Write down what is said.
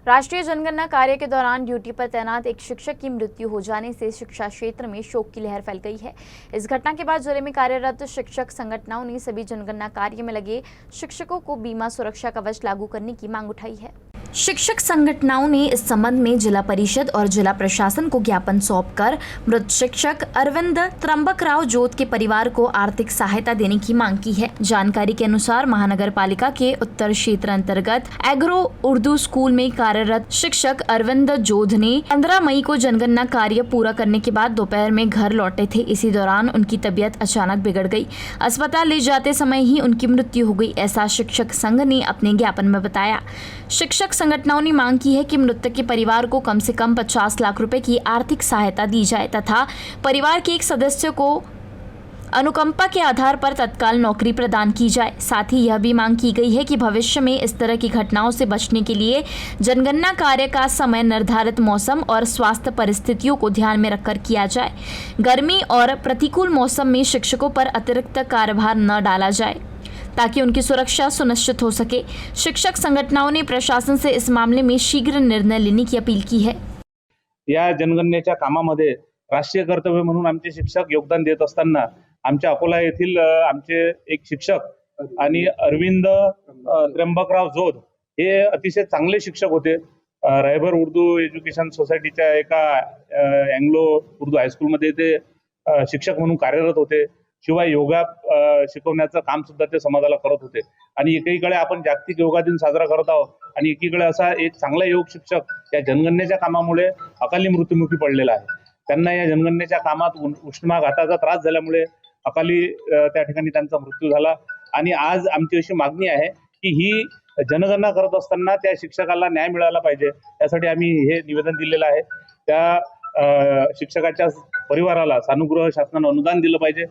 राष्ट्रीय जनगणना कार्य के दौरान ड्यूटी पर तैनात एक शिक्षक की मृत्यु हो जाने से शिक्षा क्षेत्र में शोक की लहर फैल गई है। इस घटना के बाद जिले में कार्यरत शिक्षक संगठनों ने सभी जनगणना कार्य में लगे शिक्षकों को बीमा सुरक्षा कवच लागू करने की मांग उठाई है। शिक्षक संगठनों ने इस संबंध में जिला परिषद और जिला प्रशासन को ज्ञापन सौंपकर मृत शिक्षक अरविंद त्र्यंबकराव जोत के परिवार को आर्थिक सहायता देने की मांग की है। जानकारी के अनुसार महानगर पालिका के उत्तर क्षेत्र अंतर्गत एग्रो उर्दू स्कूल में कार्यरत शिक्षक अरविंद जोध ने 15 मई को जनगणना कार्य पूरा करने के बाद दोपहर में घर लौटे थे। इसी दौरान उनकी तबीयत अचानक बिगड़ गई। अस्पताल ले जाते समय ही उनकी मृत्यु हो गई, ऐसा शिक्षक संघ ने अपने ज्ञापन में बताया। शिक्षक संगठनों ने मांग की है कि मृतक के परिवार को कम से कम 50 लाख रुपए की आर्थिक सहायता दी जाए तथा परिवार के एक सदस्य को अनुकंपा के आधार पर तत्काल नौकरी प्रदान की जाए। साथ ही यह भी मांग की गई है कि भविष्य में इस तरह की घटनाओं से बचने के लिए जनगणना कार्य का समय निर्धारित मौसम और स्वास्थ्य परिस्थितियों को ध्यान में रखकर किया जाए। गर्मी और प्रतिकूल मौसम में शिक्षकों पर अतिरिक्त कार्यभार न डाला जाए ताकि उनकी सुरक्षा सुनिश्चित हो सके। शिक्षक संगठनों ने प्रशासन से इस मामले में शीघ्र निर्णय लेने की अपील की है। या जनगणनेच्या कामामध्ये राष्ट्रीय कर्तव्य म्हणून आमचे शिक्षक योगदान देत असताना आमच्या अकोला येथील आमचे एक शिक्षक आणि अरविंद त्र्यंबकराव जोध हे अतिशय चांगले शिक्षक होते। रायभर उर्दू एज्युकेशन सोसायटीच्या एका अँग्लो उर्दू हायस्कूलमध्ये ते शिक्षक म्हणून कार्यरत होते। शिवाय योगा शिकवण्याचं काम सुद्धा ते समाजाला करत होते। आणि एकीकडे आपण जागतिक योगा दिन साजरा करत आहोत आणि एकीकडे असा एक चांगला योग शिक्षक या जनगणनेच्या कामामुळे अकाली मृत्युमुखी पडलेला आहे। त्यांना या जनगणनेच्या कामात उष्माघाताचा त्रास झाल्यामुळे अकाली त्या ठिकाणी त्यांचा मृत्यू झाला। आणि आज आमची अशी मागणी आहे की ही जनगणना करत असताना त्या शिक्षकाला न्याय मिळाला पाहिजे, यासाठी आम्ही हे निवेदन दिलेलं आहे। त्या शिक्षकाच्या परिवाराला सानुग्रह शासनाने अनुदान दिलं पाहिजे।